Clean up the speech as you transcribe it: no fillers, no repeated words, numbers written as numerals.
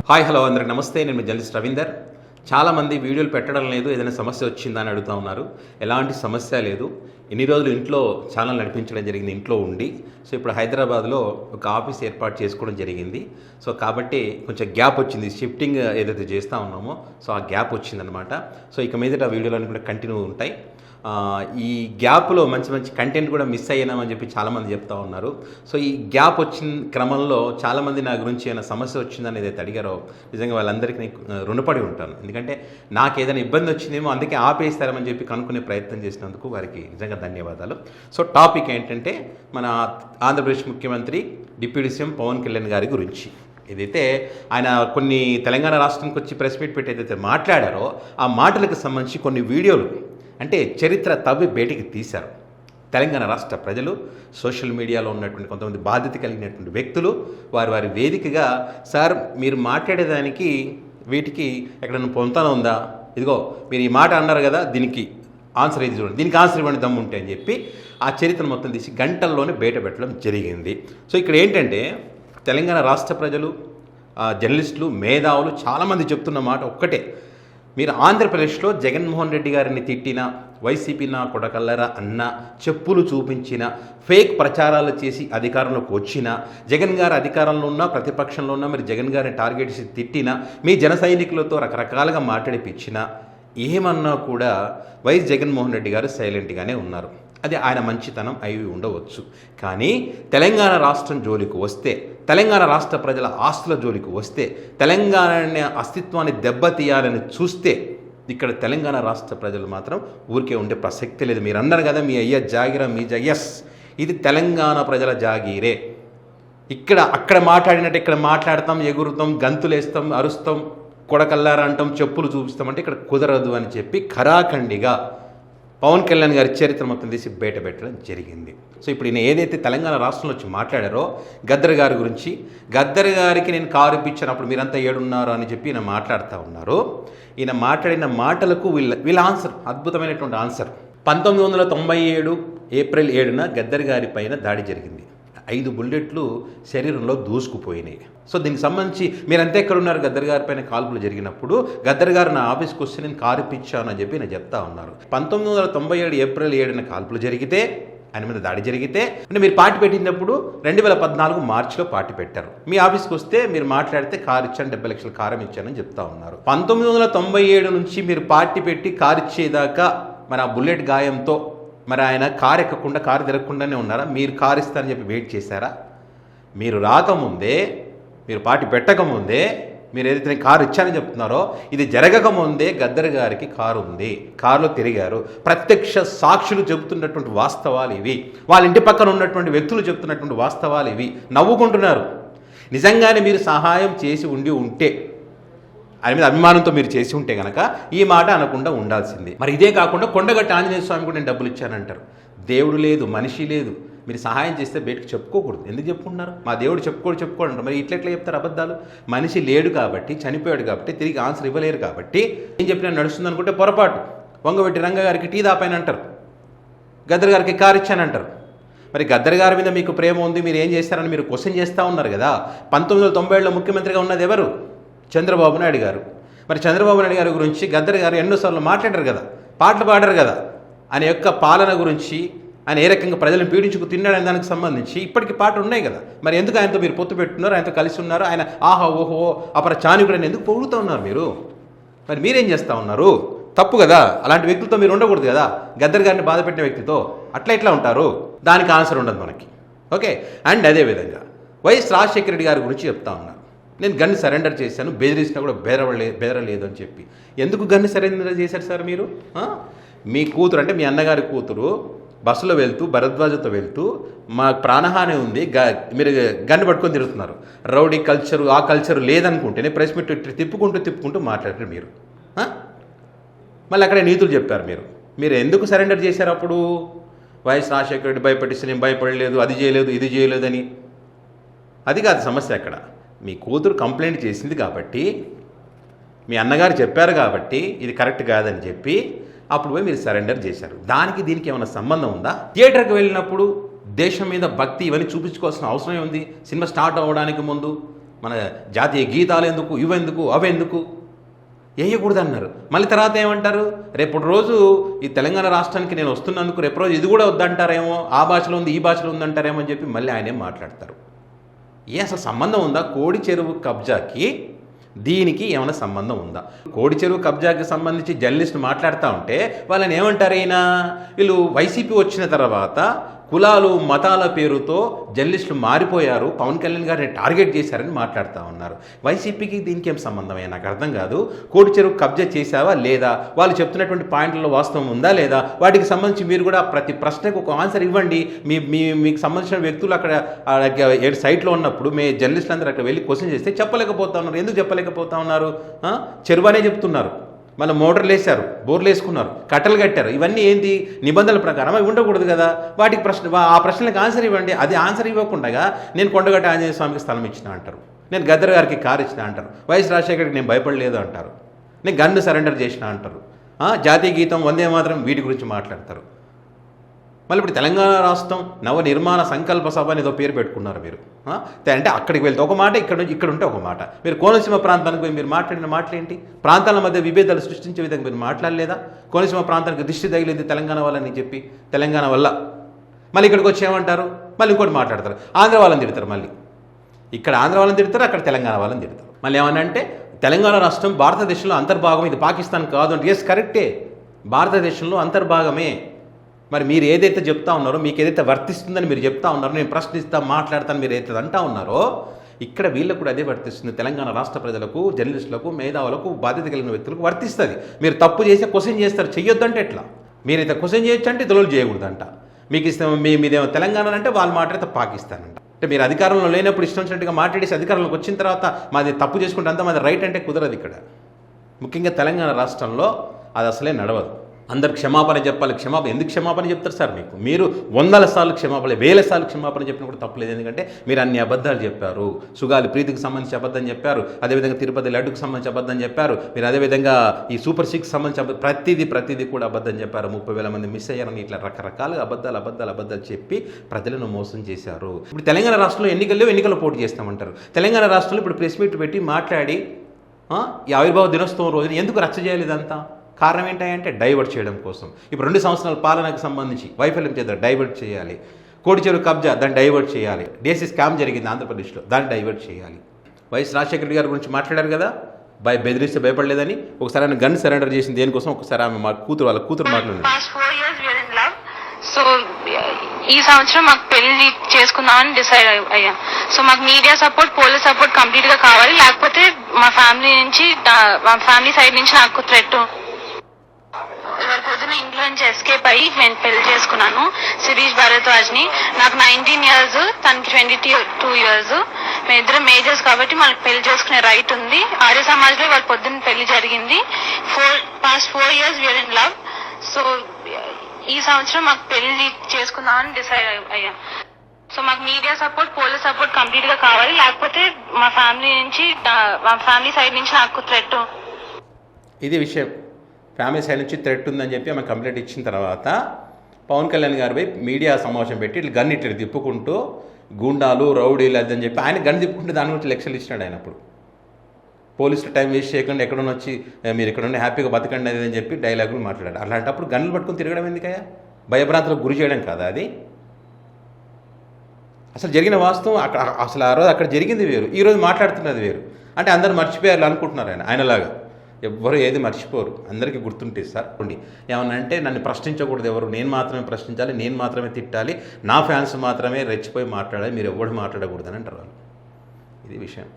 Hi hello అందరికి నమస్తే. నేను మీ జర్నలిస్ట్ రవీందర్. చాలామంది వీడియోలు పెట్టడం లేదు, ఏదైనా సమస్య వచ్చిందా అని అడుగుతూ ఉన్నారు. ఎలాంటి సమస్య లేదు. ఇన్ని రోజులు ఇంట్లో ఛానల్ నడిపించడం జరిగింది, ఇంట్లో ఉండి. సో ఇప్పుడు హైదరాబాద్లో ఒక ఆఫీస్ ఏర్పాటు చేసుకోవడం జరిగింది. సో కాబట్టి కొంచెం గ్యాప్ వచ్చింది, షిఫ్టింగ్ ఏదైతే చేస్తూ ఉన్నామో సో ఆ గ్యాప్ వచ్చిందనమాట. సో ఇక మీదట వీడియోలు కూడా కంటిన్యూ ఉంటాయి. ఈ గ్యాప్లో మంచి మంచి కంటెంట్ కూడా మిస్ అయ్యామని చెప్పి చాలామంది చెప్తా ఉన్నారు. సో ఈ గ్యాప్ వచ్చిన క్రమంలో చాలామంది నా గురించి ఏమైనా సమస్య వచ్చిందని ఏదైతే అడిగారో నిజంగా వాళ్ళందరికీ రుణపడి ఉంటాను. ఎందుకంటే నాకు ఏదైనా ఇబ్బంది వచ్చిందేమో అందుకే ఆపేస్తారని చెప్పి కనుక్కునే ప్రయత్నం చేసినందుకు వారికి నిజంగా ధన్యవాదాలు. సో టాపిక్ ఏంటంటే మన ఆంధ్రప్రదేశ్ ముఖ్యమంత్రి డిప్యూటీ సీఎం పవన్ కళ్యాణ్ గారి గురించి. ఏదైతే ఆయన కొన్ని తెలంగాణ రాష్ట్రానికి వచ్చి ప్రెస్ మీట్ పెట్టి ఏదైతే మాట్లాడారో ఆ మాటలకు సంబంధించి కొన్ని వీడియోలు అంటే చరిత్ర తవ్వి బయటికి తీశారు. తెలంగాణ రాష్ట్ర ప్రజలు, సోషల్ మీడియాలో ఉన్నటువంటి కొంతమంది బాధ్యత కలిగినటువంటి వ్యక్తులు వారి వేదికగా, సార్ మీరు మాట్లాడేదానికి వీటికి ఎక్కడైనా పొంతన ఉందా, ఇదిగో మీరు ఈ మాట అన్నారు కదా, దీనికి ఆన్సర్ ఇది చూడండి, దీనికి ఆన్సర్ ఇవ్వండి దమ్ము ఉంటే అని చెప్పి ఆ చరిత్ర మొత్తం తీసి గంటల్లోనే బయట పెట్టడం జరిగింది. సో ఇక్కడ ఏంటంటే తెలంగాణ రాష్ట్ర ప్రజలు, జర్నలిస్టులు, మేధావులు చాలామంది చెప్తున్న మాట ఒక్కటే, మీరు ఆంధ్రప్రదేశ్లో జగన్మోహన్ రెడ్డి గారిని తిట్టిన, వైసీపీ నా కొడకల్లరా అన్న, చెప్పులు చూపించిన, ఫేక్ ప్రచారాలు చేసి అధికారంలోకి వచ్చిన, జగన్ గారు అధికారంలో ఉన్నా ప్రతిపక్షంలో ఉన్నా మీరు జగన్ గారిని టార్గెట్ చేసి తిట్టిన, మీ జన సైనికులతో రకరకాలుగా మాట్లాడిపించిన, ఏమన్నా కూడా వైఎస్ జగన్మోహన్ రెడ్డి గారు సైలెంట్గానే ఉన్నారు. అది ఆయన మంచితనం అయి ఉండవచ్చు. కానీ తెలంగాణ రాష్ట్రం జోలికి వస్తే, తెలంగాణ రాష్ట్ర ప్రజల ఆస్తుల జోలికి వస్తే, తెలంగాణ అస్తిత్వాన్ని దెబ్బతీయాలని చూస్తే ఇక్కడ తెలంగాణ రాష్ట్ర ప్రజలు మాత్రం ఊరికే ఉండే ప్రసక్తి లేదు. మీరు అన్నారు కదా మీ అయ్య జాగిరా మీ ఎస్, ఇది తెలంగాణ ప్రజల జాగీరే. ఇక్కడ అక్కడ మాట్లాడినట్టు ఇక్కడ మాట్లాడతాం, ఎగురుతాం, గంతులేస్తాం, అరుస్తాం, కొడకల్లారా అంటాం, చెప్పులు చూపిస్తామంటే ఇక్కడ కుదరదు అని చెప్పి ఖరాఖండిగా పవన్ కళ్యాణ్ గారి చరిత్ర మొత్తం తీసి బయట పెట్టడం జరిగింది. సో ఇప్పుడు ఈయన ఏదైతే తెలంగాణ రాష్ట్రంలో వచ్చి మాట్లాడారో గద్దర్ గారి గురించి, గద్దర్ గారికి నేను కారు ఇప్పించినప్పుడు మీరంతా ఏడున్నారు అని చెప్పి ఈయన మాట్లాడుతూ ఉన్నారు. ఈయన మాట్లాడిన మాటలకు వీళ్ళ ఆన్సర్, అద్భుతమైనటువంటి ఆన్సర్. 1997 ఏప్రిల్ 7న గద్దర్ గారి పైన దాడి జరిగింది. 5 బుల్లెట్లు శరీరంలో దూసుకుపోయినాయి. సో దీనికి సంబంధించి మీరంతా ఎక్కడ ఉన్నారు గద్దర్ గారి పైన కాల్పులు జరిగినప్పుడు, గద్దర్ గారు నా ఆఫీస్కి వస్తే నేను కారు ఇప్పించాను అని చెప్పి నేను చెప్తా ఉన్నారు. 1997 ఏప్రిల్ 7న కాల్పులు జరిగితే, ఆయన మీద దాడి జరిగితే, అంటే మీరు పార్టీ పెట్టినప్పుడు 2014 మార్చిలో పార్టీ పెట్టారు. మీ ఆఫీస్కి వస్తే మీరు మాట్లాడితే కారు ఇచ్చాను, 70 లక్షల కారం ఇచ్చానని చెప్తా ఉన్నారు. 1997 నుంచి మీరు పార్టీ పెట్టి కారు ఇచ్చేదాకా మరి ఆ బుల్లెట్ గాయంతో మరి ఆయన కారు ఎక్కకుండా, కారు తిరగకుండానే ఉన్నారా? మీరు కారు ఇస్తారని చెప్పి వెయిట్ చేశారా? మీరు రాకముందే, మీరు పార్టీ పెట్టకముందే, మీరు ఏదైతే కారు ఇచ్చారని చెప్తున్నారో ఇది జరగకముందే గద్దర్ గారికి కారు ఉంది, కారులో తిరిగారు. ప్రత్యక్ష సాక్షులు చెబుతున్నటువంటి వాస్తవాలు ఇవి, వాళ్ళ ఇంటి పక్కన ఉన్నటువంటి వ్యక్తులు చెబుతున్నటువంటి వాస్తవాలు ఇవి. నవ్వుకుంటున్నారు. నిజంగానే మీరు సహాయం చేసి ఉంటే, ఆయన మీద అభిమానంతో మీరు చేసి ఉంటే కనుక ఈ మాట అనకుండా ఉండాల్సింది. మరి ఇదే కాకుండా కొండగట్టు ఆంజనేయ స్వామి కూడా నేను డబ్బులు ఇచ్చానంటారు. దేవుడు లేదు, మనిషి లేదు, మీరు సహాయం చేస్తే బయటకు చెప్పుకోకూడదు. ఎందుకు చెప్పుకుంటున్నారు? మా దేవుడు చెప్పుకోడు అంటారు. మరి ఇట్లెట్లా చెప్తారు అబద్ధాలు? మనిషి లేడు కాబట్టి, చనిపోయాడు కాబట్టి, తిరిగి ఆన్సర్ ఇవ్వలేరు కాబట్టి ఏం చెప్పినా నడుస్తుంది అనుకుంటే పొరపాటు. వంగవెట్టి రంగ గారికి టీ దాపాయని అంటారు, గద్దర్ గారికి కారు ఇచ్చానంటారు. మరి గద్దర్ గారి మీద మీకు ప్రేమ ఉంది, మీరు ఏం చేస్తారని మీరు క్వశ్చన్ చేస్తూ ఉన్నారు కదా. 1997లో ముఖ్యమంత్రిగా ఉన్నది ఎవరు? చంద్రబాబు నాయుడు గారు. మరి చంద్రబాబు నాయుడు గారి గురించి గద్దర్ గారు ఎన్నోసార్లు మాట్లాడారు కదా, పాటలు పాడారు కదా. ఆయన యొక్క పాలన గురించి, ఆయన ఏ రకంగా ప్రజలను పీడించుకు తిన్నాడని దానికి సంబంధించి ఇప్పటికీ పాటలు ఉన్నాయి కదా. మరి ఎందుకు ఆయనతో మీరు పొత్తు పెట్టున్నారు, ఆయనతో కలిసి ఉన్నారు, ఆయన ఆహా ఓహో అపర చాణికుడు అని ఎందుకు పొగుడుతూ ఉన్నారు మీరు? మరి మీరేం చేస్తూ ఉన్నారు? తప్పు కదా. అలాంటి వ్యక్తులతో మీరు ఉండకూడదు కదా. గద్దర్ గారిని బాధ పెట్టిన వ్యక్తితో అట్లా ఉంటారు. దానికి ఆన్సర్ ఉండదు మనకి. ఓకే. అండ్ అదేవిధంగా వైఎస్ రాజశేఖర రెడ్డి గారి గురించి చెప్తా ఉన్నారు. నేను గన్ను సరెండర్ చేశాను, బెదిరించినా కూడా బెదరలేదు అని చెప్పి. ఎందుకు గన్ను సరెండర్ చేశారు సార్ మీరు? మీ కూతురు అంటే మీ అన్నగారి కూతురు బస్సులో వెళ్తూ, భరద్వాజతో వెళ్తూ మా ప్రాణహాని ఉంది, మీరు గన్ను పట్టుకొని తిరుగుతున్నారు. రౌడీ కల్చరు, ఆ కల్చరు లేదనుకుంటేనే ప్రెస్ మీట్ తిప్పుకుంటూ మాట్లాడారు మీరు. మళ్ళీ అక్కడే నీతులు చెప్పారు మీరు ఎందుకు సరెండర్ చేశారు అప్పుడు? వైఎస్ రాజశేఖర రెడ్డి భయపెట్టిస్తే నేను భయపడలేదు, అది చేయలేదు, ఇది చేయలేదని. అది కాదు సమస్య. అక్కడ మీ కూతురు కంప్లైంట్ చేసింది కాబట్టి, మీ అన్నగారు చెప్పారు కాబట్టి ఇది కరెక్ట్ కాదని చెప్పి అప్పుడు పోయి మీరు సరెండర్ చేశారు. దానికి దీనికి ఏమైనా సంబంధం ఉందా? థియేటర్కి వెళ్ళినప్పుడు దేశం మీద భక్తి ఇవన్నీ చూపించుకోవాల్సిన అవసరం ఉంది. సినిమా స్టార్ట్ అవ్వడానికి ముందు మన జాతీయ గీతాలు ఎందుకు, ఇవెందుకు, అవెందుకు వేయకూడదు అన్నారు. మళ్ళీ తర్వాత ఏమంటారు, రేపటి రోజు ఈ తెలంగాణ రాష్ట్రానికి నేను వస్తున్నందుకు రేపు రోజు ఇది కూడా వద్దంటారేమో, ఆ భాషలో ఉంది ఈ భాషలో ఉందంటారేమో అని చెప్పి మళ్ళీ ఆయనే మాట్లాడతారు. అసలు సంబంధం ఉందా కోడి చెరువు కబ్జాకి దీనికి ఏమైనా సంబంధం ఉందా? కోడి చెరువు కబ్జాకి సంబంధించి జర్నలిస్టులు మాట్లాడుతూ ఉంటే వాళ్ళని ఏమంటారు, అయినా వీళ్ళు వైసీపీ వచ్చిన తర్వాత కులాలు మతాల పేరుతో జర్నలిస్టులు మారిపోయారు, పవన్ కళ్యాణ్ గారిని టార్గెట్ చేశారని మాట్లాడుతూ ఉన్నారు. వైసీపీకి దీనికి ఏం సంబంధమే నాకు అర్థం కాదు. కోడి చెరువు కబ్జా చేశావా లేదా, వాళ్ళు చెప్తున్నటువంటి పాయింట్లలో వాస్తవం ఉందా లేదా, వాటికి సంబంధించి మీరు కూడా ప్రతి ప్రశ్నకు ఒక ఆన్సర్ ఇవ్వండి. మీకు సంబంధించిన వ్యక్తులు అక్కడ సైట్లో ఉన్నప్పుడు మీ జర్నలిస్టులు అందరూ అక్కడ వెళ్ళి క్వశ్చన్ చేస్తే చెప్పలేకపోతా ఉన్నారు. ఎందుకు చెప్పలేకపోతా ఉన్నారు? చెరువు అనే చెప్తున్నారు, మళ్ళీ మోటార్లు వేశారు, బోర్లు వేసుకున్నారు, కట్టలు కట్టారు. ఇవన్నీ ఏంటి నిబంధనల ప్రకారం అవి ఉండకూడదు కదా. వాటికి ఆ ప్రశ్నలకు ఆన్సర్ ఇవ్వండి. అది ఆన్సర్ ఇవ్వకుండా నేను కొండగట్ట ఆంజనేయ స్వామికి స్థలం ఇచ్చిన అంటారు, నేను గద్దర్ గారికి కారు ఇచ్చిన అంటారు, వైఎస్ రాజశేఖర్కి నేను భయపడలేదు అంటారు, నేను గన్ను సరెండర్ చేసిన అంటారు, జాతీయ గీతం వందే మాత్రం వీటి గురించి మాట్లాడతారు. మళ్ళీ ఇప్పుడు తెలంగాణ రాష్ట్రం నవనిర్మాణ సంకల్ప సభ అని ఏదో పేరు పెట్టుకున్నారు మీరు. అంటే అక్కడికి వెళ్తే ఒక మాట, ఇక్కడ ఉంటే ఒక మాట. మీరు కోనసీమ ప్రాంతానికి పోయి మీరు మాట్లాడిన మాటలేంటి? ప్రాంతాల మధ్య విభేదాలు సృష్టించే విధంగా మీరు మాట్లాడలేదా? కోనసీమ ప్రాంతానికి దిష్టి తగిలింది తెలంగాణ వాళ్ళని చెప్పి, తెలంగాణ వల్ల. మళ్ళీ ఇక్కడికి వచ్చి ఏమంటారు, మళ్ళీ ఇంకోటి మాట్లాడతారు, ఆంధ్ర వాళ్ళని తిడతారు. మళ్ళీ ఇక్కడ ఆంధ్ర వాళ్ళని తిడతారు, అక్కడ తెలంగాణ వాళ్ళని తిడతారు. మళ్ళీ ఏమనంటే తెలంగాణ రాష్ట్రం భారతదేశంలో అంతర్భాగం, ఇది పాకిస్తాన్ కాదు అంటే ఎస్ కరెక్టే, భారతదేశంలో అంతర్భాగమే. మరి మీరు ఏదైతే చెప్తా ఉన్నారో, మీకు ఏదైతే వర్తిస్తుందని మీరు చెప్తా ఉన్నారో, నేను ప్రశ్నిస్తా మాట్లాడతాను మీరు ఏదైతే అంటా ఉన్నారో, ఇక్కడ వీళ్ళకు కూడా అదే వర్తిస్తుంది. తెలంగాణ రాష్ట్ర ప్రజలకు, జర్నలిస్టులకు, మేధావులకు, బాధ్యత కలిగిన వ్యక్తులకు వర్తిస్తుంది. మీరు తప్పు చేస్తే క్వశ్చన్ చేస్తారు, చెయ్యొద్దంటే ఎట్లా? మీరైతే క్వశ్చన్ చేయొచ్చు అంటే ఇతరులు చేయకూడదంట. మీకు ఇష్టం మీదేమో తెలంగాణ అంటే వాళ్ళు మాట్లాడితే పాకిస్తాన్ అంట. అంటే మీరు అధికారంలో లేనప్పుడు ఇష్టం వచ్చినట్టుగా మాట్లాడేసి అధికారంలోకి వచ్చిన తర్వాత మాది తప్పు చేసుకుంటే అంతా మాది రైట్ అంటే కుదరదు. ఇక్కడ ముఖ్యంగా తెలంగాణ రాష్ట్రంలో అది అసలే నడవదు. అందరు క్షమాపణ చెప్పాలి. ఎందుకు క్షమాపణ చెప్తారు సార్? మీరు 100 సార్లు క్షమాపణ, 1000 సార్లు క్షమాపణ చెప్పినా కూడా తప్పలేదు. ఎందుకంటే మీరు అన్ని అబద్ధాలు చెప్పారు. సుగాలి ప్రీతికి సంబంధించి అబద్ధం చెప్పారు, అదేవిధంగా తిరుపతి లడ్డుకు సంబంధించి అబద్ధం చెప్పారు, మీరు అదేవిధంగా ఈ సూపర్ 6 సంబంధించి ప్రతిదీ కూడా అబద్ధం చెప్పారు. 30,000 మంది మిస్ అయ్యారని ఇట్లా రకరకాలుగా అబద్ధాలు చెప్పి ప్రజలను మోసం చేశారు. ఇప్పుడు తెలంగాణ రాష్ట్రంలో ఎన్నికల్లో పోటీ చేస్తామంటారు. తెలంగాణ రాష్ట్రంలో ఇప్పుడు ప్రెస్ మీట్ పెట్టి మాట్లాడి ఈ ఆవిర్భావ దినోత్సవం రోజున ఎందుకు రచ్చ చేయాలి? ఇదంతా కారణం ఏంటంటే డైవర్ట్ చేయడం కోసం. ఇప్పుడు 2 సంవత్సరాల పాలనకు సంబంధించి వైఫల్యం చేద్దాం, డైవర్ట్ చేయాలి. కోడి చెరువు కబ్జా, దాన్ని డైవర్ట్ చేయాలి. డీఎస్సీ స్కామ్ జరిగింది ఆంధ్రప్రదేశ్లో, దాన్ని డైవర్ట్ చేయాలి. వైఎస్ రాజశేఖర రెడ్డి గారి గురించి మాట్లాడారు కదా, బెదిరిస్తే భయపడలేదని. ఒకసారి ఆయన గన్ సరెండర్ చేసింది దేనికోసం, ఒకసారి ఆమె వాళ్ళ కూతురు మాట్లాడింది. సో ఈ సంవత్సరం మాకు పెళ్లి చేసుకుందామని డిసైడ్ అయ్యాం. సో మాకు media support, police support complete గా కావాలి, లేకపోతే మా ఫ్యామిలీ సైడ్ నుంచి నాకు థ్రెట్. ఇవాళ పొద్దున ఇంట్లో నుంచి ఎస్కేప్ అయ్యి నేను పెళ్లి చేసుకున్నాను శిరీష్ భరద్వాజ్ని. నాకు 19 years, తనకి 22 years. మేమిద్దరం మేజర్స్ కాబట్టి మనకు పెళ్లి చేసుకునే రైట్ ఉంది. ఆర్య సమాజ్ లో ఇవాళ పొద్దున్న పెళ్లి జరిగింది. past 4 years we are in love. So ఈ సంవత్సరం మాకు పెళ్లి చేసుకుందామని డిసైడ్ అయ్యాం. సో మాకు media support, police support complete గా కావాలి, లేకపోతే మా ఫ్యామిలీ సైడ్ నుంచి నాకు థ్రెట్. ఇది విషయం. ఫ్యామిలీ సైడ్ నుంచి థ్రెట్ ఉందని చెప్పి ఆమె కంప్లైంట్ ఇచ్చిన తర్వాత పవన్ కళ్యాణ్ గారిపై మీడియా సమావేశం పెట్టి ఇట్లా గన్ ఇట్లా తిప్పుకుంటూ గుండాలు రౌడీలు అదని చెప్పి ఆయన గన్ తిప్పుకుంటే దాని గురించి లెక్చర్లు ఇచ్చినాడు. ఆయన అప్పుడు పోలీసులు టైం వేస్ట్ చేయకుండా ఎక్కడన్నా వచ్చి మీరు ఇక్కడ ఉండి హ్యాపీగా బతకండి అది అని చెప్పి డైలాగులు మాట్లాడారు. అలాంటప్పుడు గన్నులు పట్టుకుని తిరగడం ఎందుకయ్యా? భయభ్రాంతులకు గురి చేయడం కాదా అది? అసలు జరిగిన వాస్తవం అసలు ఆ రోజు అక్కడ జరిగింది వేరు, ఈరోజు మాట్లాడుతున్నది వేరు. అంటే అందరూ మర్చిపోయారు అనుకుంటున్నారు. ఆయనలాగా ఎవ్వరు ఏది మర్చిపోరు, అందరికీ గుర్తుంటే సార్. ఏమన్నా అంటే నన్ను ప్రశ్నించకూడదు ఎవరు, నేను మాత్రమే ప్రశ్నించాలి, నేను మాత్రమే తిట్టాలి, నా ఫ్యాన్స్ మాత్రమే రెచ్చిపోయి మాట్లాడాలి, మీరు ఎవరు మాట్లాడకూడదని అంటారు వాళ్ళు. ఇది విషయం.